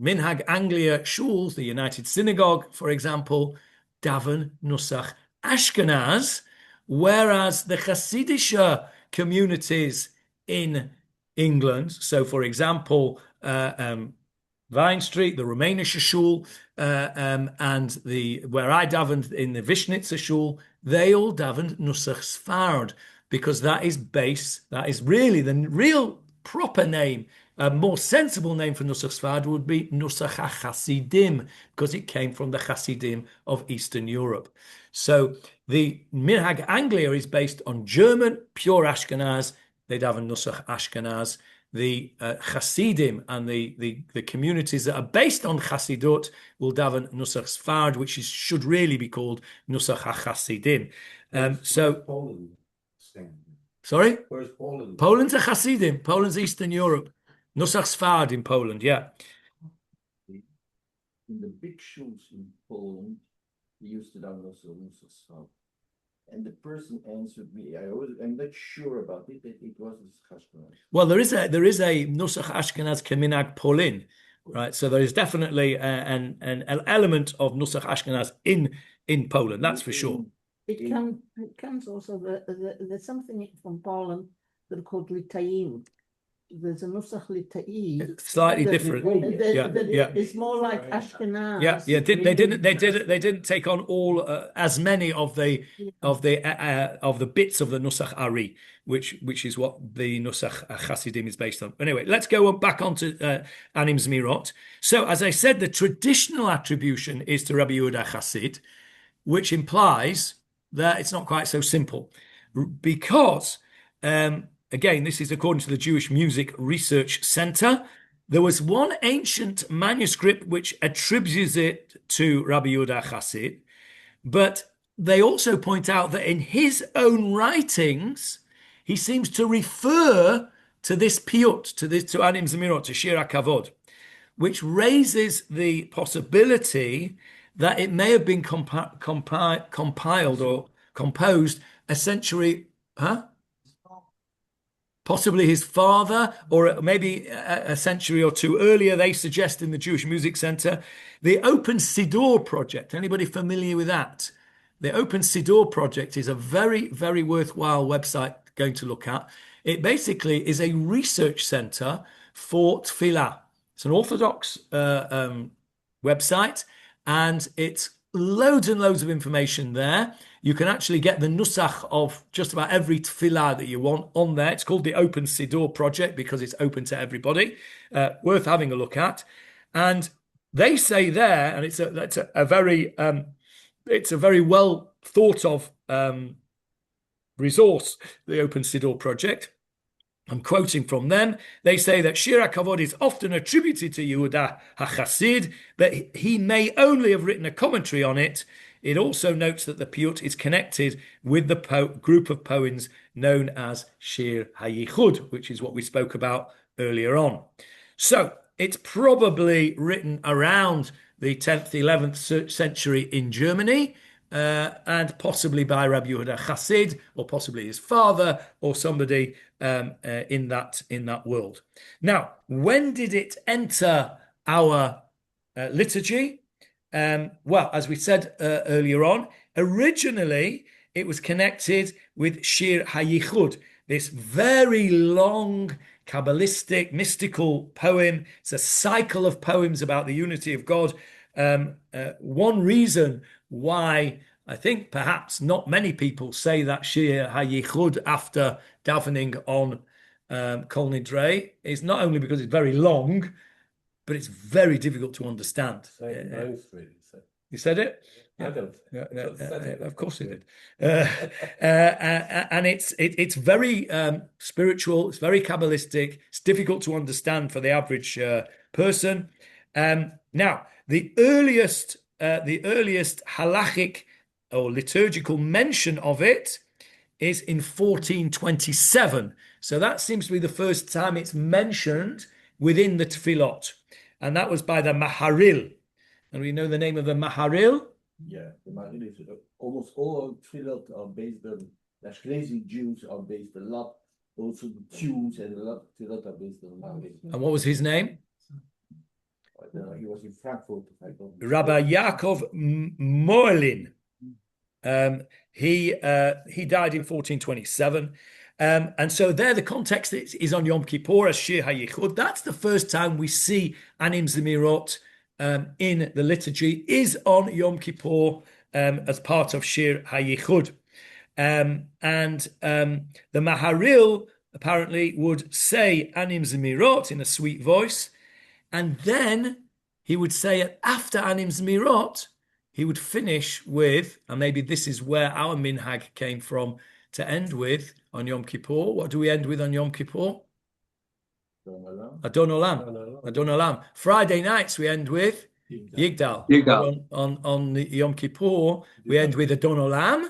Minhag Anglia shuls, the United Synagogue, for example, daven Nusach Ashkenaz, whereas the Hasidische communities in England, so for example, Vine Street, the Rumänische Shul, and where I davened in the Vishnitzer Shul, they all davened Nusach Sfard, because that is really the real proper name. A more sensible name for Nusach Sfard would be Nusach HaChasidim, because it came from the Chasidim of Eastern Europe. So the Minhag Anglia is based on German, pure Ashkenaz. They daven Nusach Ashkenaz. The Chasidim and the communities that are based on Chasidut will daven Nusach Sfard, which should really be called Nusach HaChasidim. Sorry? Where's Poland? Poland's a Hasidim. Poland's Eastern Europe. Nusach Sfard in Poland, yeah. In the big shoes in Poland, we used to download Nusach Sfard. And the person answered me, I'm not sure about it, that it was Ashkenaz. Well, there is a Nusach Ashkenaz Keminag Polin, right? So there is definitely an element of Nusach Ashkenaz in Poland, that's for sure. It comes also, there's something from Poland that are called Litaim. There's a Nusach Litai. Slightly different. Yeah. It's more like Ashkenaz. Yeah. They didn't take on all as many of the bits of the Nusach Ari, which is what the Nusach Chasidim is based on. Anyway, let's go back onto Anim Zemirot. So, as I said, the traditional attribution is to Rabbi Yehuda Chasid, which implies that it's not quite so simple, because again, this is according to the Jewish Music Research Center. There was one ancient manuscript which attributes it to Rabbi Yehuda Chasid, but they also point out that in his own writings, he seems to refer to this piyut, to Anim Zemirot, to Shir HaKavod, which raises the possibility that it may have been compiled or composed a century, possibly his father, or maybe a century or two earlier, they suggest in the Jewish Music Center. The Open Siddur Project, anybody familiar with that? The Open Siddur Project is a very, very worthwhile website going to look at. It basically is a research center for Tefilah. It's an Orthodox website, and it's loads and loads of information there. You can actually get the nusach of just about every tefillah that you want on there. It's called the Open Siddur Project because it's open to everybody. Worth having a look at. And they say there, and it's a very well thought of resource, the Open Siddur Project. I'm quoting from them. They say that Shir HaKavod is often attributed to Yehuda HaChasid, but he may only have written a commentary on it. It also notes that the piyut is connected with the group of poems known as Shir HaYichud, which is what we spoke about earlier on. So it's probably written around the 10th, 11th century in Germany, and possibly by Rabbi Yehuda Chasid, or possibly his father, or somebody in that world. Now, when did it enter our liturgy? Well, as we said earlier on, originally it was connected with Shir HaYichud, this very long, Kabbalistic, mystical poem. It's a cycle of poems about the unity of God. One reason why I think perhaps not many people say that Shir HaYichud after davening on Kol Nidrei is not only because it's very long, but it's very difficult to understand. You said it? I don't. Of course it did. And it's very spiritual. It's very Kabbalistic. It's difficult to understand for the average person. Now, the earliest halachic or liturgical mention of it is in 1427. So that seems to be the first time it's mentioned within the Tefillot. And that was by the Maharil. And we know the name of the Maharil? Yeah, the Maharil is almost all Tefillot are based on, the Ashkenazi Jews are based a lot, also the Jews and a lot of Tefillot are based on Maharil. And what was his name? He was in Frankfurt. Rabbi Yaakov Moelin. He died in 1427. And so there the context is on Yom Kippur as Shir HaYichud. That's the first time we see Anim Zemirot in the liturgy, is on Yom Kippur as part of Shir HaYichud. And the Maharil apparently would say Anim Zemirot in a sweet voice, and then he would say it after Anim Zemirot, he would finish with, and maybe this is where our minhag came from, to end with on Yom Kippur. What do we end with on Yom Kippur? Adon Olam. Adon Olam. Friday nights we end with Yigdal. On Yom Kippur we end with Adon Olam.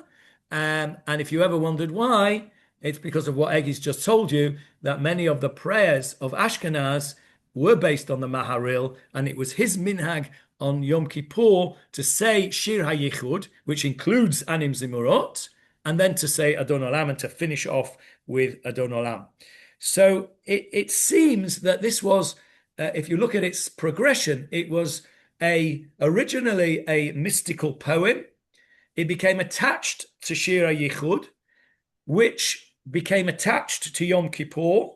And if you ever wondered why, it's because of what Eggy's just told you, that many of the prayers of Ashkenaz were based on the Maharil, and it was his minhag on Yom Kippur to say Shir HaYichud, which includes Anim Zemirot, and then to say Adon Olam and to finish off with Adon Olam. So it seems that this was, if you look at its progression, it was originally a mystical poem. It became attached to Shir HaYichud, which became attached to Yom Kippur,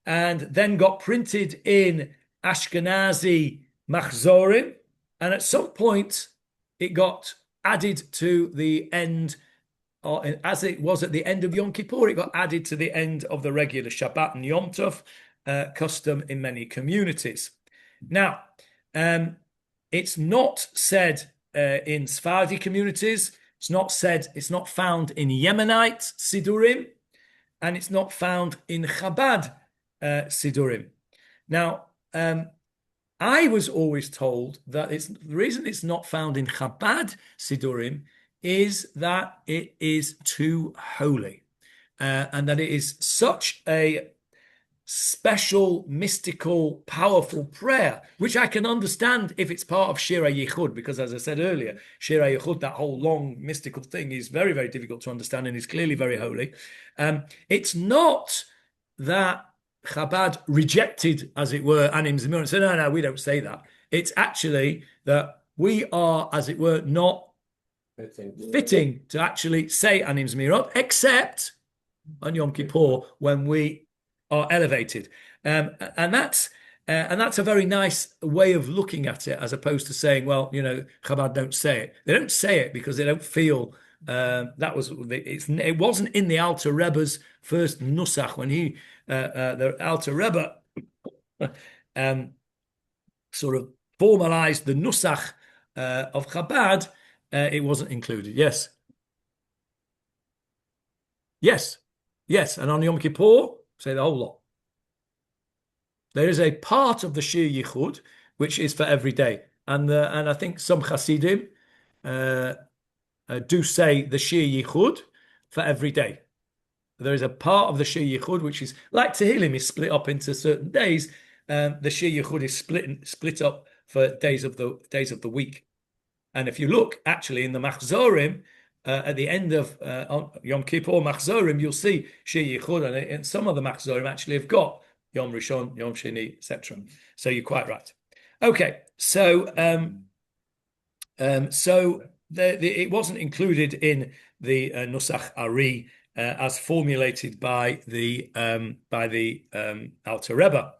and then got printed in Ashkenazi Machzorim, and at some point it got added to the end, or as it was at the end of Yom Kippur, it got added to the end of the regular Shabbat and Yom Tov custom in many communities. Now, it's not said in Sephardi communities. It's not said. It's not found in Yemenite Sidurim, and it's not found in Chabad Sidurim. Now, I was always told that the reason it's not found in Chabad Sidurim is that it is too holy, and that it is such a special, mystical, powerful prayer, which I can understand if it's part of Shir HaYichud, because as I said earlier, Shir HaYichud, that whole long mystical thing, is very, very difficult to understand and is clearly very holy. It's not that Chabad rejected, as it were, Anim Zemirot and said, no, we don't say that. It's actually that we are, as it were, not fitting to actually say Anim Zemirot, except on Yom Kippur when we are elevated, and that's a very nice way of looking at it, as opposed to saying, well, Chabad don't say it. They don't say it because they don't feel it wasn't in the Alter Rebbe's first nusach when the Alter Rebbe sort of formalized the nusach of Chabad. It wasn't included. Yes, and on Yom Kippur, say the whole lot. There is a part of the Shir Yichud which is for every day, and I think some Chasidim do say the Shir Yichud for every day. There is a part of the Shir Yichud which is like Tehillim is split up into certain days. The Shir Yichud is split up for days of the week. And if you look actually in the Machzorim, at the end of Yom Kippur Machzorim, you'll see Shir Yichud, and some of the Machzorim actually have got Yom Rishon, Yom Sheni, etc. So you're quite right. Okay, so it wasn't included in the Nusach Ari as formulated by the Alter Rebbe.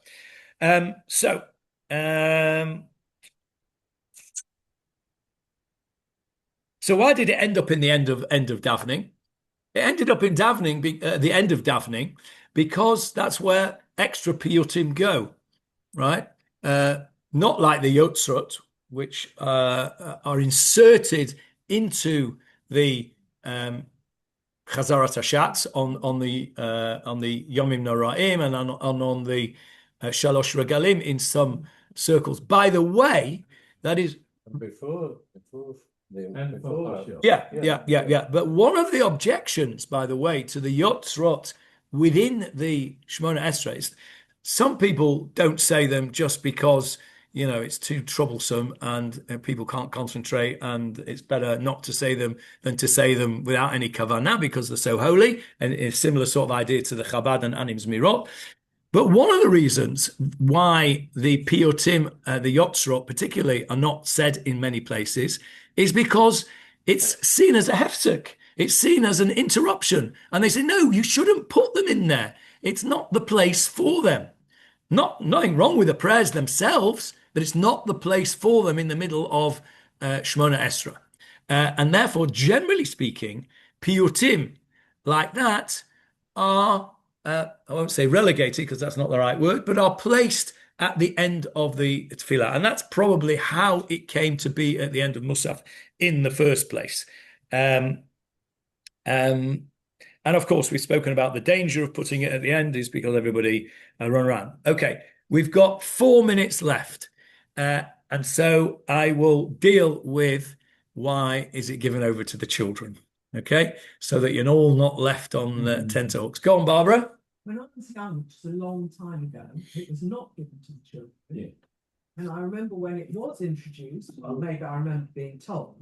So why did it end up in the end of davening? It ended up in davening, the end of davening, because that's where extra piyutim go, right? Not like the yotzrot, which are inserted into the Chazarat Hashatz on the Yomim Noraim and on the Shalosh Regalim in some circles. By the way, that is before. Yeah. But one of the objections, by the way, to the Yotzrot within the Shemona Esrei is some people don't say them just because, it's too troublesome and people can't concentrate, and it's better not to say them than to say them without any kavanah because they're so holy, and it's a similar sort of idea to the Chabad and Anim Zemirot. But one of the reasons why the Piyutim, the Yotzrot particularly, are not said in many places is because it's seen as a hefsek. It's seen as an interruption. And they say, no, you shouldn't put them in there. It's not the place for them. Nothing wrong with the prayers themselves, but it's not the place for them in the middle of Shemona Esra. And therefore, generally speaking, piyutim like that are, I won't say relegated because that's not the right word, but are placed at the end of the Tefilah. And that's probably how it came to be at the end of Musaf in the first place. And of course, we've spoken about the danger of putting it at the end is because everybody run around. Okay, we've got 4 minutes left. And so I will deal with why is it given over to the children. Okay, so that you're all not left on tenterhooks. Go on, Barbara. When I was young, which was a long time ago, it was not given to the children. Yeah. And I remember when it was introduced, well, maybe I remember being told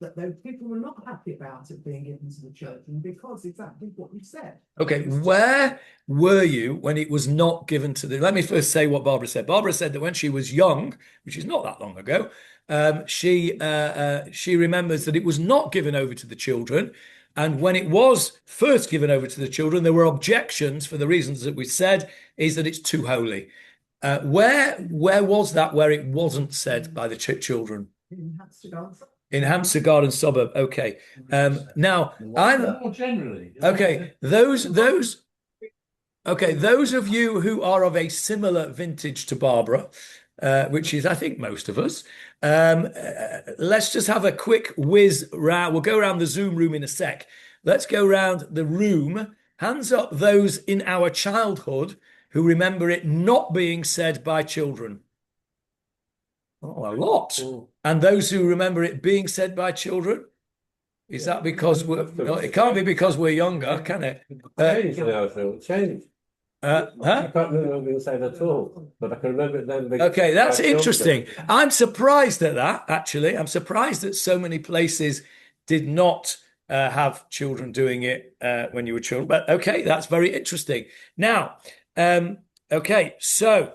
that those people were not happy about it being given to the children because exactly what you said. Okay, where were you when it was not given to the? Let me first say what Barbara said. Barbara said that when she was young, which is not that long ago, she remembers that it was not given over to the children. And when it was first given over to the children, there were objections for the reasons that we said, is that it's too holy. Where was that where it wasn't said by the children? In Hampstead Garden. In Hampstead Garden suburb. Okay. Now I'm More generally. okay. Those of you who are of a similar vintage to Barbara, which is I think most of us, let's just have a quick whiz round. We'll go around the Zoom room in a sec. Let's go around the room. Hands up those in our childhood who remember it not being said by children. Oh, a lot. And those who remember it being said by children? Is that because we're... No, it can't be because we're younger, can it? Change now, Phil. Change. Huh? I can't remember what being said at all, but I can remember it then. Okay, that's interesting. I'm surprised at that, actually. I'm surprised that so many places did not have children doing it when you were children. But okay, that's very interesting. Now, okay, so...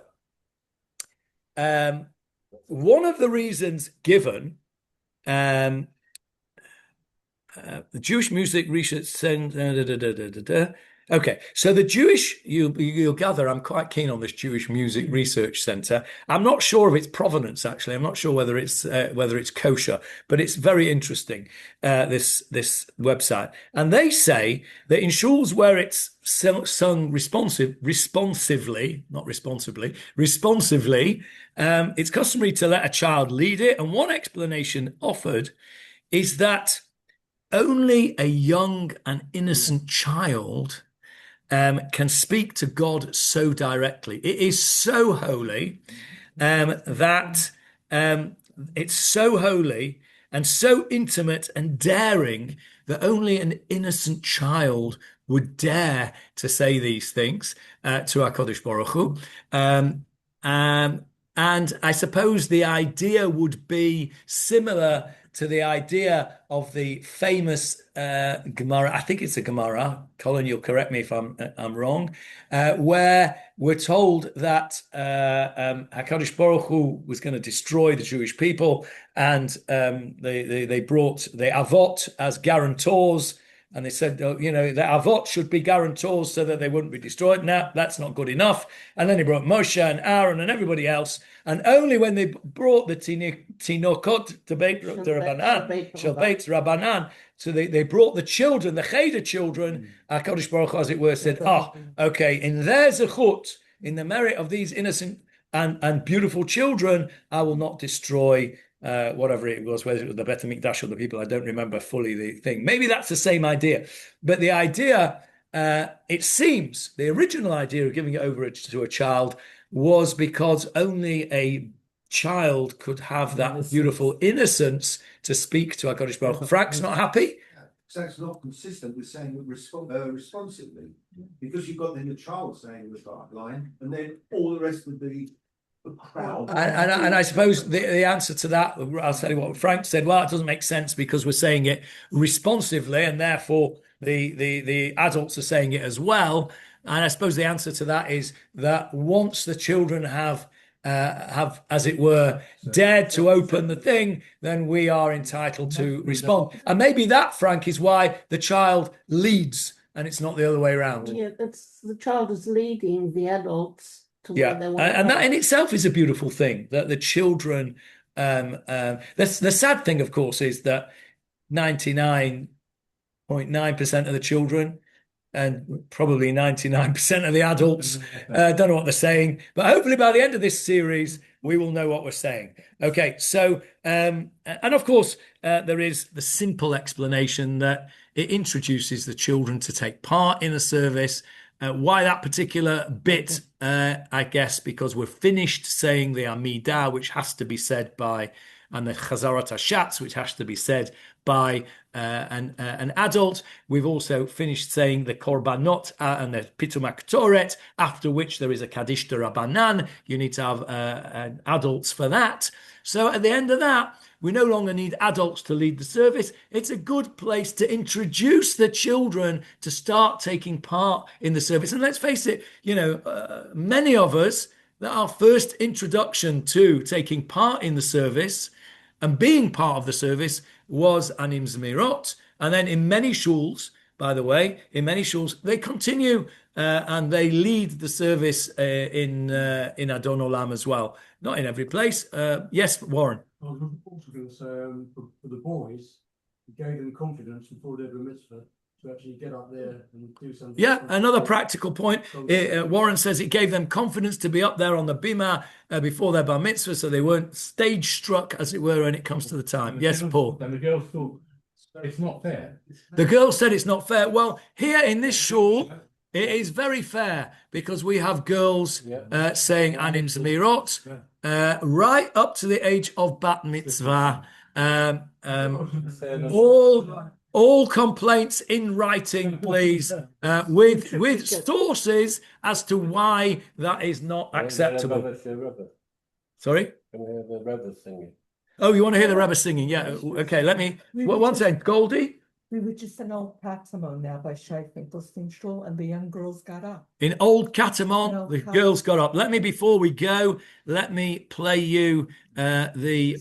one of the reasons given, the Jewish Music Research Center. Okay, so the Jewish, you'll gather, I'm quite keen on this Jewish Music Research Center. I'm not sure of its provenance, actually. I'm not sure whether it's kosher, but it's very interesting. This website, and they say that in shuls where it's sung responsively, it's customary to let a child lead it. And one explanation offered is that only a young and innocent child can speak to God so directly. It is so holy that it's so holy and so intimate and daring that only an innocent child would dare to say these things to HaKadosh Baruch Hu. And I suppose the idea would be similar to the idea of the famous Gemara. I think it's a Gemara. Colin, you'll correct me if I'm wrong. Where we're told that Hakadosh Baruch Hu was going to destroy the Jewish people, and they brought the Avot as guarantors. And they said, the Avot should be guarantors so that they wouldn't be destroyed. Now, that's not good enough. And then he brought Moshe and Aaron and everybody else. And only when they brought the Tinokot to Beit Rabbanan, so they brought the children, the Cheder children, HaKadosh Baruch Hu, as it were, said, okay, in their zechut, in the merit of these innocent and beautiful children, I will not destroy whatever it was, whether it was the Bet HaMikdash or the people, I don't remember fully the thing. Maybe that's the same idea. But the idea, it seems, the original idea of giving it over to a child was because only a child could have that beautiful innocence to speak to HaKadosh Baruch Hu. Frank's not happy? So it's not consistent with saying it responsively, because you've got then the child saying the start line, and then all the rest of the crowd. And I suppose the answer to that, I'll tell you what Frank said. Well, it doesn't make sense because we're saying it responsively, and therefore the adults are saying it as well. And I suppose the answer to that is that once the children have, as it were, dared to open the thing, then we are entitled to respond. And maybe that, Frank, is why the child leads and it's not the other way around. Yeah, it's the child is leading the adults to Yeah, where they want and to that in itself is a beautiful thing, that the children, the sad thing, of course, is that 99.9% of the children and probably 99% of the adults don't know what they're saying. But hopefully by the end of this series, we will know what we're saying. Okay, so, and of course, there is the simple explanation that it introduces the children to take part in a service. Why that particular bit? I guess because we're finished saying the Amidah, which has to be said by and the Chazarat Hashatz, which has to be said by an adult. We've also finished saying the Korbanot and the Pitum HaKtoret, after which there is a Kaddish D'Rabbanan. You need to have adults for that. So at the end of that, we no longer need adults to lead the service. It's a good place to introduce the children to start taking part in the service. And let's face it, many of us, that our first introduction to taking part in the service and being part of the service was Anim Zemirot. And then in many shuls, by the way, they continue and they lead the service in Adon Olam as well. Not in every place. Yes, Warren. I was also going to say, for the boys, it gave them confidence before they were mitzvah to actually get up there and do something. Yeah, another practical point. Warren says it gave them confidence to be up there on the bima before their bar mitzvah, so they weren't stage struck, as it were, when it comes to the time. Yes, Paul. And the girls thought it's not fair. The girls said it's not fair. Well, here in this shul, it is very fair because we have girls saying Anim Zemirot right up to the age of bat mitzvah. All complaints in writing, please, with sources as to why that is not acceptable. Sorry? The Rebbe singing. Oh, you want to hear the Rebbe singing? Yeah. Okay, let me. One second. Goldie? We were just in Old Catamon now by Shaykh Finkelstein and the young girls got up. In Old Catamon, the girls got up. Before we go, let me play you the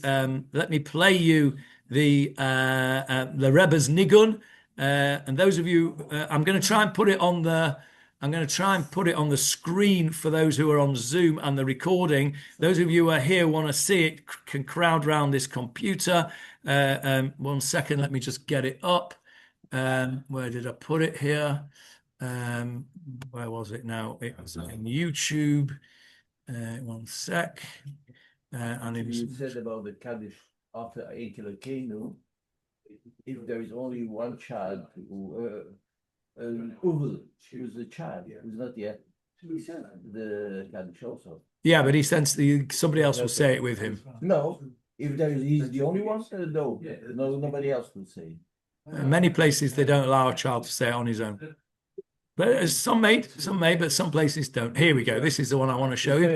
Rebbe's Nigun. And those of you, I'm going to try and put it on the screen for those who are on Zoom and the recording. Those of you who are here want to see it can crowd round this computer. 1 second, let me just get it up. Where did I put it here? Where was it now? It was in YouTube. 1 sec. And it was... You said about the Kaddish after Eikel Kenu, if there is only one child who Uvel, she was a child, who's not yet the Kaddish also. Yeah, but he sensed somebody else will say it with him. No, if he's the only one, no, nobody else will say. In many places they don't allow a child to say it on his own. But some may, but some places don't. Here we go. This is the one I want to show you.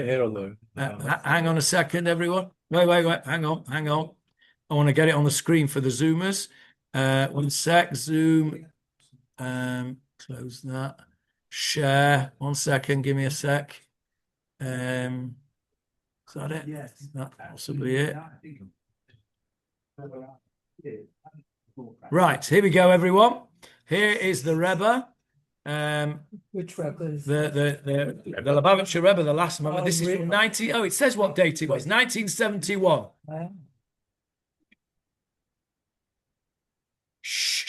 Hang on a second, everyone. Wait. Hang on. I want to get it on the screen for the Zoomers. 1 sec. Zoom. Close that. Share. 1 second. Give me a sec. Is that it? Yes. That's possibly it. Right. Here we go, everyone. Here is the Rebbe. Which Rebbe is the Lubavitcher Rebbe, the last one. This is from 90. Oh, it says what date it was. 1971. Shh.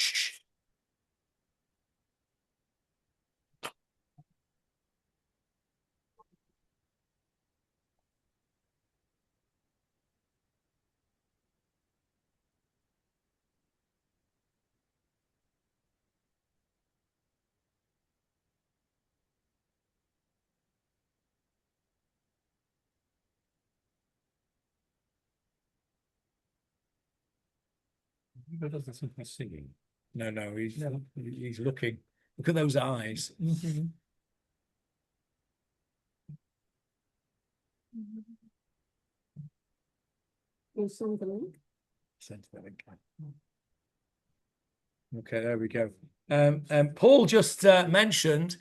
He doesn't seem to be singing. No, he's looking. Look at those eyes. Mm-hmm. Send the link. Send the link. Okay, there we go. Paul just mentioned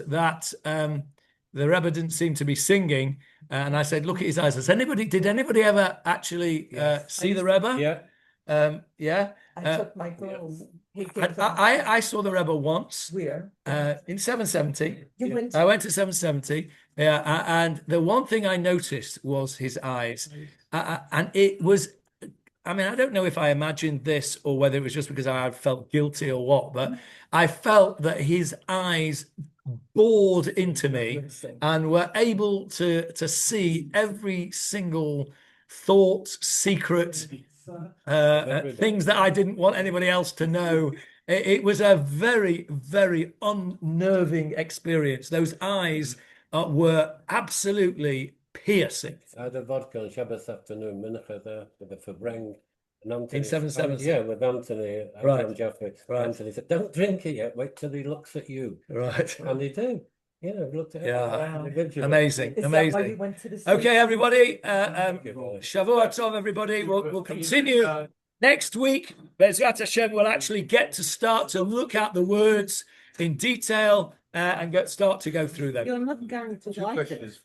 that the Rebbe didn't seem to be singing, and I said, "Look at his eyes." Did anybody ever actually see the Rebbe? Yeah. Yeah. I took my girls. I saw the Rebbe once. Where? In 770. You went I went to 770. Yeah, and the one thing I noticed was his eyes, and it was. I mean, I don't know if I imagined this or whether it was just because I felt guilty or what, but I felt that his eyes bored into me and were able to see every single thought, secret, things that I didn't want anybody else to know. It was a very, very unnerving experience. Those eyes were absolutely hear sing. I had a vodka on Shabbos afternoon, Mincha there, with a Fabreng. And Anthony, In 777? Yeah, with Anthony, Right. Abraham Jeffrey. Right. Anthony said, don't drink it yet, wait till he looks at you. Right. And he did. You know, looked at Yeah. individually. Amazing. Is that why we Amazing. went to the Okay, States? everybody. Shavuot Tov, everybody. We'll continue next week. Bezrat Hashem will actually get to start to look at the words in detail and start to go through them. You're not going to like it.